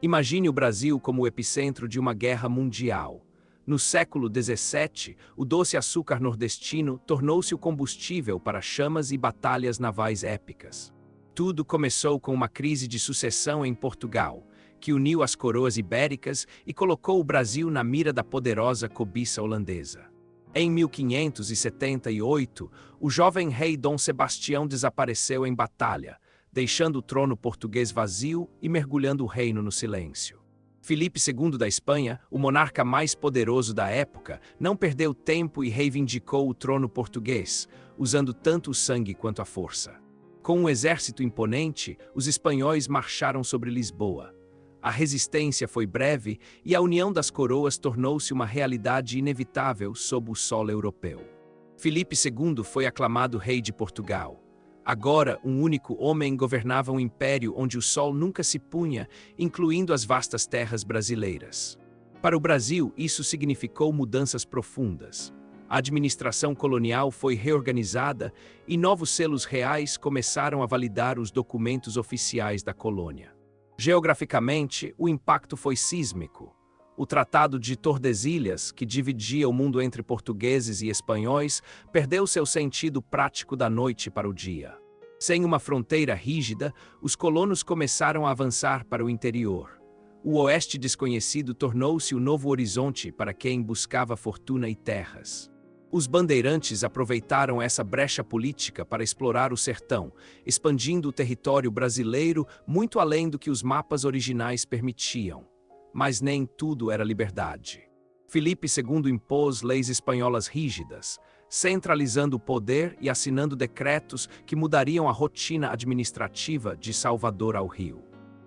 Imagine o Brasil como o epicentro de uma guerra mundial. No século XVII, o doce açúcar nordestino tornou-se o combustível para chamas e batalhas navais épicas. Tudo começou com uma crise de sucessão em Portugal, que uniu as coroas ibéricas e colocou o Brasil na mira da poderosa cobiça holandesa. Em 1578, o jovem rei Dom Sebastião desapareceu em batalha, deixando o trono português vazio e mergulhando o reino no silêncio. Filipe II da Espanha, o monarca mais poderoso da época, não perdeu tempo e reivindicou o trono português, usando tanto o sangue quanto a força. Com um exército imponente, os espanhóis marcharam sobre Lisboa. A resistência foi breve e a união das coroas tornou-se uma realidade inevitável sob o solo europeu. Filipe II foi aclamado rei de Portugal. Agora, um único homem governava um império onde o sol nunca se punha, incluindo as vastas terras brasileiras. Para o Brasil, isso significou mudanças profundas. A administração colonial foi reorganizada e novos selos reais começaram a validar os documentos oficiais da colônia. Geograficamente, o impacto foi sísmico. O Tratado de Tordesilhas, que dividia o mundo entre portugueses e espanhóis, perdeu seu sentido prático da noite para o dia. Sem uma fronteira rígida, os colonos começaram a avançar para o interior. O oeste desconhecido tornou-se o novo horizonte para quem buscava fortuna e terras. Os bandeirantes aproveitaram essa brecha política para explorar o sertão, expandindo o território brasileiro muito além do que os mapas originais permitiam. Mas nem tudo era liberdade. Filipe II impôs leis espanholas rígidas, centralizando o poder e assinando decretos que mudariam a rotina administrativa de Salvador ao Rio.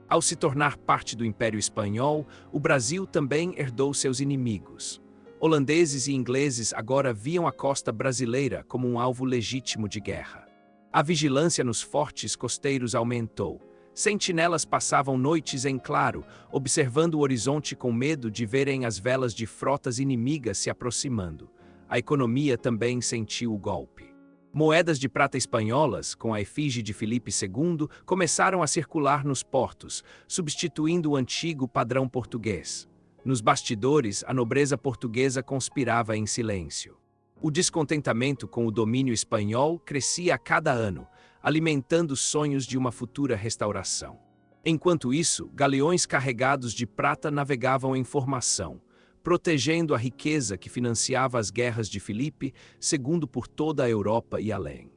Ao se tornar parte do Império Espanhol, o Brasil também herdou seus inimigos. Holandeses e ingleses agora viam a costa brasileira como um alvo legítimo de guerra. A vigilância nos fortes costeiros aumentou. Sentinelas passavam noites em claro, observando o horizonte com medo de verem as velas de frotas inimigas se aproximando. A economia também sentiu o golpe. Moedas de prata espanholas, com a efígie de Filipe II, começaram a circular nos portos, substituindo o antigo padrão português. Nos bastidores, a nobreza portuguesa conspirava em silêncio. O descontentamento com o domínio espanhol crescia a cada ano, alimentando sonhos de uma futura restauração. Enquanto isso, galeões carregados de prata navegavam em formação, protegendo a riqueza que financiava as guerras de Filipe II por toda a Europa e além.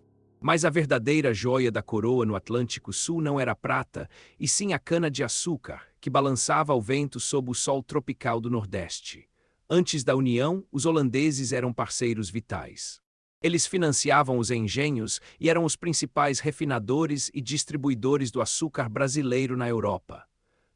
Mas a verdadeira joia da coroa no Atlântico Sul não era a prata, e sim a cana-de-açúcar, que balançava ao vento sob o sol tropical do Nordeste. Antes da União, os holandeses eram parceiros vitais. Eles financiavam os engenhos e eram os principais refinadores e distribuidores do açúcar brasileiro na Europa.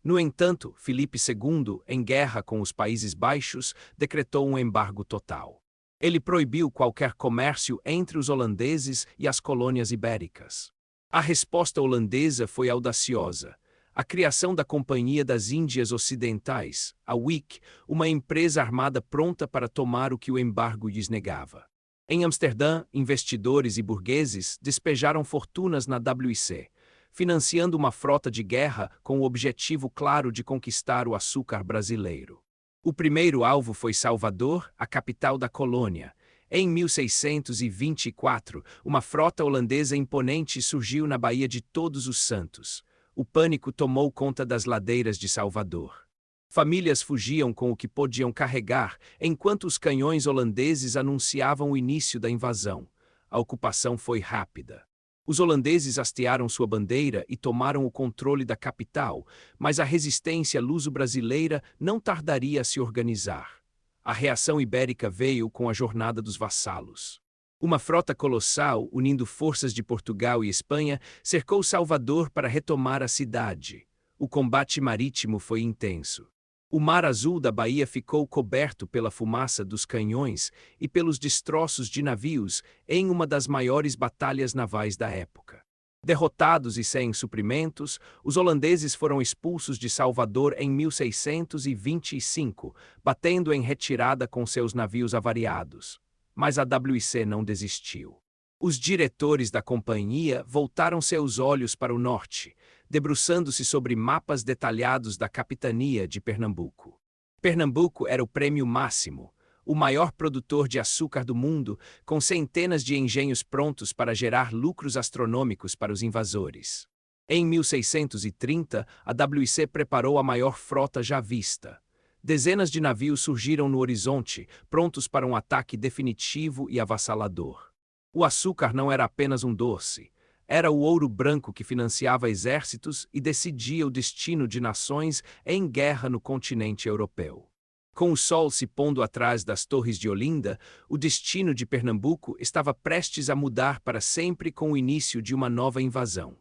No entanto, Filipe II, em guerra com os Países Baixos, decretou um embargo total. Ele proibiu qualquer comércio entre os holandeses e as colônias ibéricas. A resposta holandesa foi audaciosa. A criação da Companhia das Índias Ocidentais, a WIC, uma empresa armada pronta para tomar o que o embargo lhes negava. Em Amsterdã, investidores e burgueses despejaram fortunas na WIC, financiando uma frota de guerra com o objetivo claro de conquistar o açúcar brasileiro. O primeiro alvo foi Salvador, a capital da colônia. Em 1624, uma frota holandesa imponente surgiu na Baía de Todos os Santos. O pânico tomou conta das ladeiras de Salvador. Famílias fugiam com o que podiam carregar, enquanto os canhões holandeses anunciavam o início da invasão. A ocupação foi rápida. Os holandeses hastearam sua bandeira e tomaram o controle da capital, mas a resistência luso-brasileira não tardaria a se organizar. A reação ibérica veio com a jornada dos vassalos. Uma frota colossal, unindo forças de Portugal e Espanha, cercou Salvador para retomar a cidade. O combate marítimo foi intenso. O mar azul da Bahia ficou coberto pela fumaça dos canhões e pelos destroços de navios em uma das maiores batalhas navais da época. Derrotados e sem suprimentos, os holandeses foram expulsos de Salvador em 1625, batendo em retirada com seus navios avariados. Mas a WIC não desistiu. Os diretores da companhia voltaram seus olhos para o norte, debruçando-se sobre mapas detalhados da capitania de Pernambuco. Pernambuco era o prêmio máximo, o maior produtor de açúcar do mundo, com centenas de engenhos prontos para gerar lucros astronômicos para os invasores. Em 1630, a WC preparou a maior frota já vista. Dezenas de navios surgiram no horizonte, prontos para um ataque definitivo e avassalador. O açúcar não era apenas um doce. Era o ouro branco que financiava exércitos e decidia o destino de nações em guerra no continente europeu. Com o sol se pondo atrás das torres de Olinda, o destino de Pernambuco estava prestes a mudar para sempre com o início de uma nova invasão.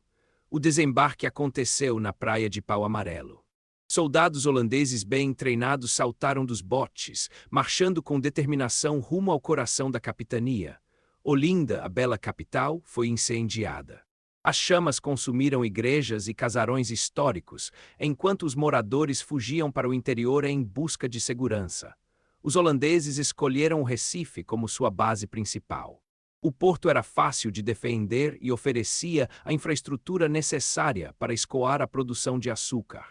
O desembarque aconteceu na praia de Pau Amarelo. Soldados holandeses bem treinados saltaram dos botes, marchando com determinação rumo ao coração da capitania. Olinda, a bela capital, foi incendiada. As chamas consumiram igrejas e casarões históricos, enquanto os moradores fugiam para o interior em busca de segurança. Os holandeses escolheram o Recife como sua base principal. O porto era fácil de defender e oferecia a infraestrutura necessária para escoar a produção de açúcar.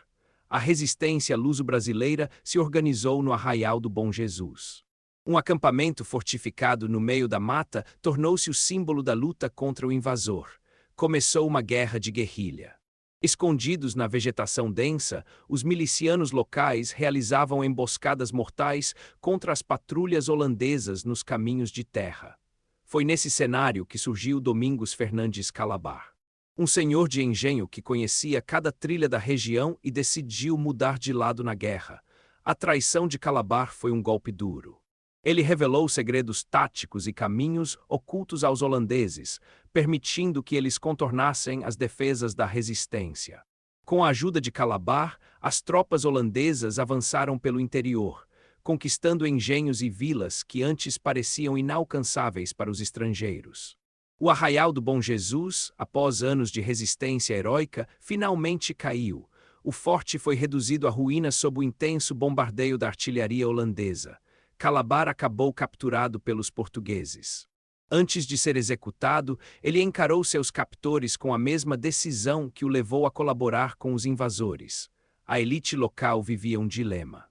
A resistência luso-brasileira se organizou no Arraial do Bom Jesus. Um acampamento fortificado no meio da mata tornou-se o símbolo da luta contra o invasor. Começou uma guerra de guerrilha. Escondidos na vegetação densa, os milicianos locais realizavam emboscadas mortais contra as patrulhas holandesas nos caminhos de terra. Foi nesse cenário que surgiu Domingos Fernandes Calabar. Um senhor de engenho que conhecia cada trilha da região e decidiu mudar de lado na guerra. A traição de Calabar foi um golpe duro. Ele revelou segredos táticos e caminhos ocultos aos holandeses, permitindo que eles contornassem as defesas da resistência. Com a ajuda de Calabar, as tropas holandesas avançaram pelo interior, conquistando engenhos e vilas que antes pareciam inalcançáveis para os estrangeiros. O Arraial do Bom Jesus, após anos de resistência heróica, finalmente caiu. O forte foi reduzido a ruínas sob o intenso bombardeio da artilharia holandesa. Calabar acabou capturado pelos portugueses. Antes de ser executado, ele encarou seus captores com a mesma decisão que o levou a colaborar com os invasores. A elite local vivia um dilema.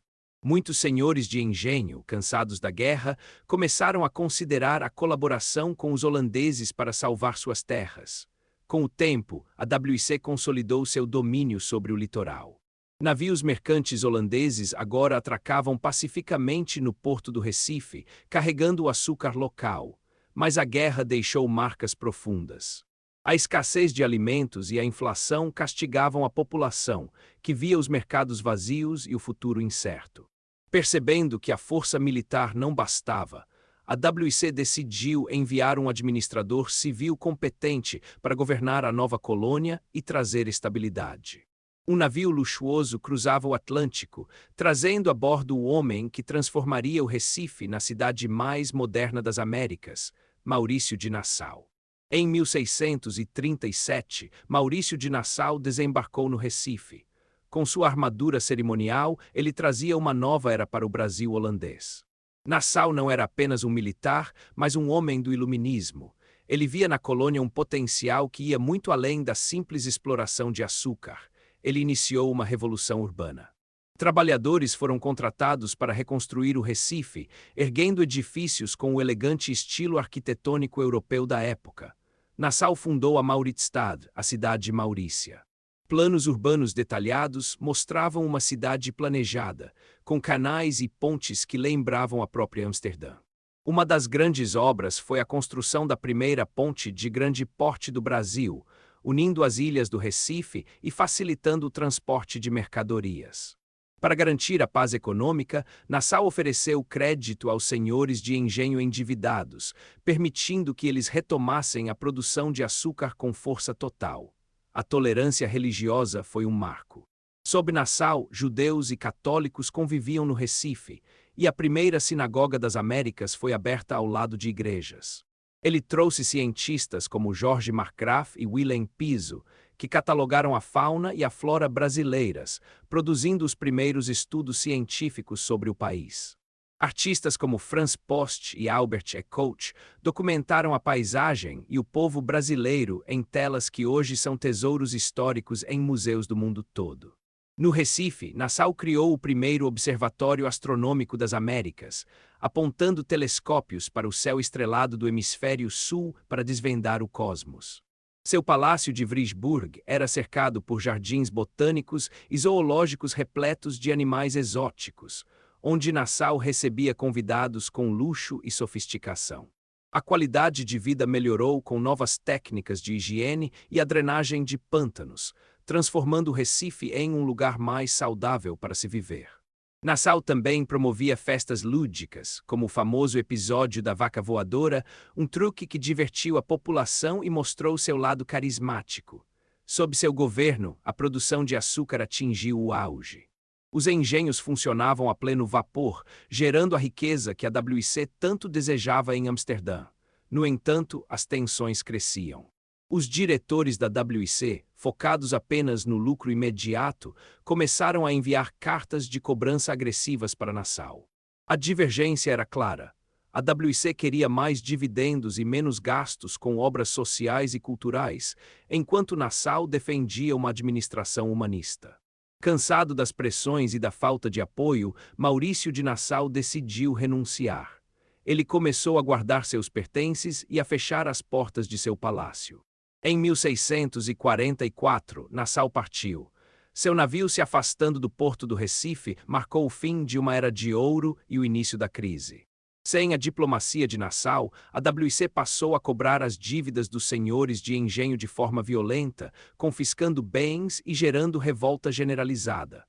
Muitos senhores de engenho, cansados da guerra, começaram a considerar a colaboração com os holandeses para salvar suas terras. Com o tempo, a WC consolidou seu domínio sobre o litoral. Navios mercantes holandeses agora atracavam pacificamente no porto do Recife, carregando o açúcar local. Mas a guerra deixou marcas profundas. A escassez de alimentos e a inflação castigavam a população, que via os mercados vazios e o futuro incerto. Percebendo que a força militar não bastava, a WC decidiu enviar um administrador civil competente para governar a nova colônia e trazer estabilidade. Um navio luxuoso cruzava o Atlântico, trazendo a bordo o homem que transformaria o Recife na cidade mais moderna das Américas, Maurício de Nassau. Em 1637, Maurício de Nassau desembarcou no Recife. Com sua armadura cerimonial, ele trazia uma nova era para o Brasil holandês. Nassau não era apenas um militar, mas um homem do iluminismo. Ele via na colônia um potencial que ia muito além da simples exploração de açúcar. Ele iniciou uma revolução urbana. Trabalhadores foram contratados para reconstruir o Recife, erguendo edifícios com o elegante estilo arquitetônico europeu da época. Nassau fundou a Mauritsstad, a cidade de Maurícia. Planos urbanos detalhados mostravam uma cidade planejada, com canais e pontes que lembravam a própria Amsterdã. Uma das grandes obras foi a construção da primeira ponte de grande porte do Brasil, unindo as ilhas do Recife e facilitando o transporte de mercadorias. Para garantir a paz econômica, Nassau ofereceu crédito aos senhores de engenho endividados, permitindo que eles retomassem a produção de açúcar com força total. A tolerância religiosa foi um marco. Sob Nassau, judeus e católicos conviviam no Recife, e a primeira sinagoga das Américas foi aberta ao lado de igrejas. Ele trouxe cientistas como Jorge Marcgraf e Willem Piso, que catalogaram a fauna e a flora brasileiras, produzindo os primeiros estudos científicos sobre o país. Artistas como Franz Post e Albert Eckhout documentaram a paisagem e o povo brasileiro em telas que hoje são tesouros históricos em museus do mundo todo. No Recife, Nassau criou o primeiro observatório astronômico das Américas, apontando telescópios para o céu estrelado do hemisfério sul para desvendar o cosmos. Seu palácio de Vriesburg era cercado por jardins botânicos e zoológicos repletos de animais exóticos, onde Nassau recebia convidados com luxo e sofisticação. A qualidade de vida melhorou com novas técnicas de higiene e a drenagem de pântanos, transformando o Recife em um lugar mais saudável para se viver. Nassau também promovia festas lúdicas, como o famoso episódio da vaca voadora, um truque que divertiu a população e mostrou seu lado carismático. Sob seu governo, a produção de açúcar atingiu o auge. Os engenhos funcionavam a pleno vapor, gerando a riqueza que a WIC tanto desejava em Amsterdã. No entanto, as tensões cresciam. Os diretores da WIC, focados apenas no lucro imediato, começaram a enviar cartas de cobrança agressivas para Nassau. A divergência era clara. A WIC queria mais dividendos e menos gastos com obras sociais e culturais, enquanto Nassau defendia uma administração humanista. Cansado das pressões e da falta de apoio, Maurício de Nassau decidiu renunciar. Ele começou a guardar seus pertences e a fechar as portas de seu palácio. Em 1644, Nassau partiu. Seu navio, se afastando do porto do Recife, marcou o fim de uma era de ouro e o início da crise. Sem a diplomacia de Nassau, a WIC passou a cobrar as dívidas dos senhores de engenho de forma violenta, confiscando bens e gerando revolta generalizada.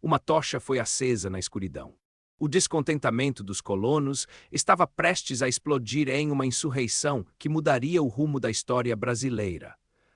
Uma tocha foi acesa na escuridão. O descontentamento dos colonos estava prestes a explodir em uma insurreição que mudaria o rumo da história brasileira.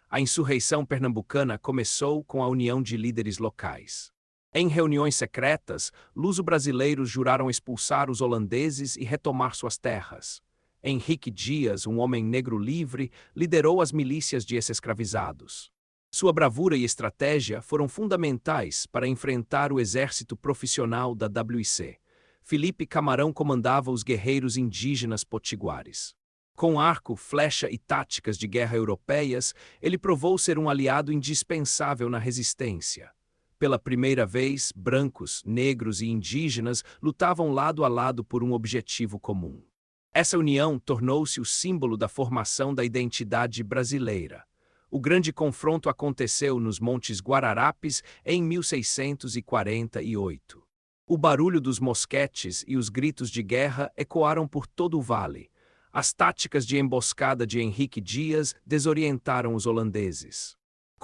A insurreição pernambucana começou com a união de líderes locais. Em reuniões secretas, luso-brasileiros juraram expulsar os holandeses e retomar suas terras. Henrique Dias, um homem negro livre, liderou as milícias de ex-escravizados. Sua bravura e estratégia foram fundamentais para enfrentar o exército profissional da WIC. Felipe Camarão comandava os guerreiros indígenas potiguares. Com arco, flecha e táticas de guerra europeias, ele provou ser um aliado indispensável na resistência. Pela primeira vez, brancos, negros e indígenas lutavam lado a lado por um objetivo comum. Essa união tornou-se o símbolo da formação da identidade brasileira. O grande confronto aconteceu nos Montes Guararapes em 1648. O barulho dos mosquetes e os gritos de guerra ecoaram por todo o vale. As táticas de emboscada de Henrique Dias desorientaram os holandeses.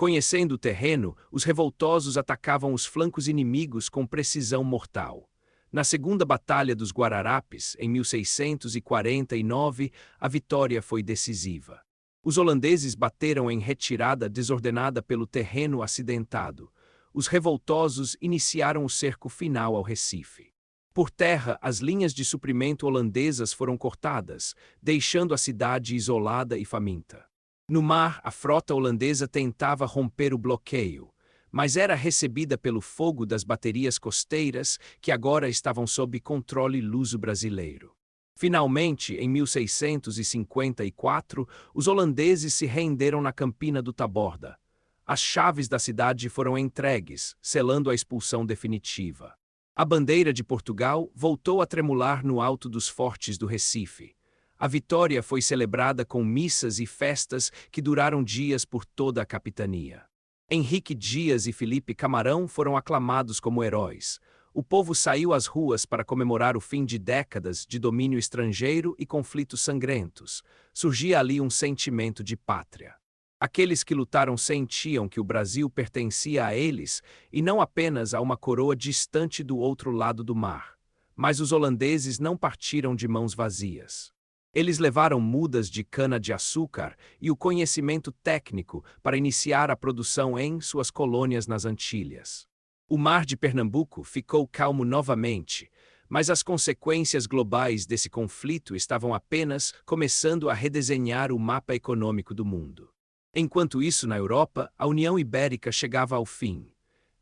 Conhecendo o terreno, os revoltosos atacavam os flancos inimigos com precisão mortal. Na Segunda Batalha dos Guararapes, em 1649, a vitória foi decisiva. Os holandeses bateram em retirada desordenada pelo terreno acidentado. Os revoltosos iniciaram o cerco final ao Recife. Por terra, as linhas de suprimento holandesas foram cortadas, deixando a cidade isolada e faminta. No mar, a frota holandesa tentava romper o bloqueio, mas era recebida pelo fogo das baterias costeiras que agora estavam sob controle luso-brasileiro. Finalmente, em 1654, os holandeses se renderam na Campina do Taborda. As chaves da cidade foram entregues, selando a expulsão definitiva. A bandeira de Portugal voltou a tremular no alto dos fortes do Recife. A vitória foi celebrada com missas e festas que duraram dias por toda a capitania. Henrique Dias e Felipe Camarão foram aclamados como heróis. O povo saiu às ruas para comemorar o fim de décadas de domínio estrangeiro e conflitos sangrentos. Surgia ali um sentimento de pátria. Aqueles que lutaram sentiam que o Brasil pertencia a eles e não apenas a uma coroa distante do outro lado do mar. Mas os holandeses não partiram de mãos vazias. Eles levaram mudas de cana-de-açúcar e o conhecimento técnico para iniciar a produção em suas colônias nas Antilhas. O mar de Pernambuco ficou calmo novamente, mas as consequências globais desse conflito estavam apenas começando a redesenhar o mapa econômico do mundo. Enquanto isso, na Europa, a União Ibérica chegava ao fim.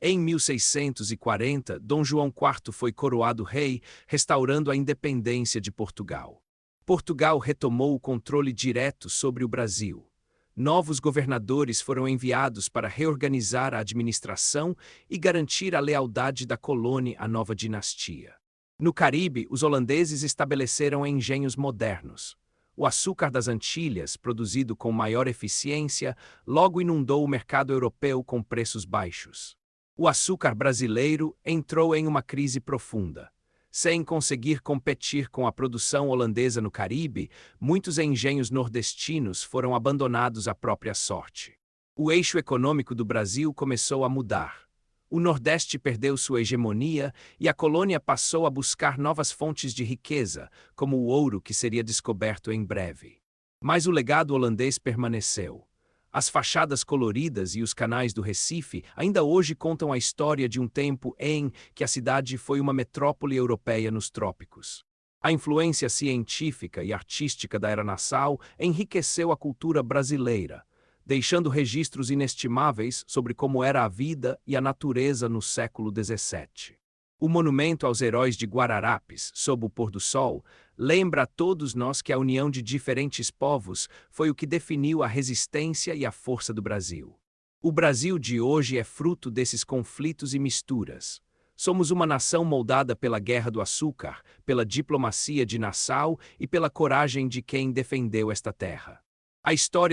Em 1640, Dom João IV foi coroado rei, restaurando a independência de Portugal. Portugal retomou o controle direto sobre o Brasil. Novos governadores foram enviados para reorganizar a administração e garantir a lealdade da colônia à nova dinastia. No Caribe, os holandeses estabeleceram engenhos modernos. O açúcar das Antilhas, produzido com maior eficiência, logo inundou o mercado europeu com preços baixos. O açúcar brasileiro entrou em uma crise profunda. Sem conseguir competir com a produção holandesa no Caribe, muitos engenhos nordestinos foram abandonados à própria sorte. O eixo econômico do Brasil começou a mudar. O Nordeste perdeu sua hegemonia e a colônia passou a buscar novas fontes de riqueza, como o ouro que seria descoberto em breve. Mas o legado holandês permaneceu. As fachadas coloridas e os canais do Recife ainda hoje contam a história de um tempo em que a cidade foi uma metrópole europeia nos trópicos. A influência científica e artística da Era Nassau enriqueceu a cultura brasileira, deixando registros inestimáveis sobre como era a vida e a natureza no século XVII. O monumento aos heróis de Guararapes, sob o pôr do sol, lembra a todos nós que a união de diferentes povos foi o que definiu a resistência e a força do Brasil. O Brasil de hoje é fruto desses conflitos e misturas. Somos uma nação moldada pela Guerra do Açúcar, pela diplomacia de Nassau e pela coragem de quem defendeu esta terra. A história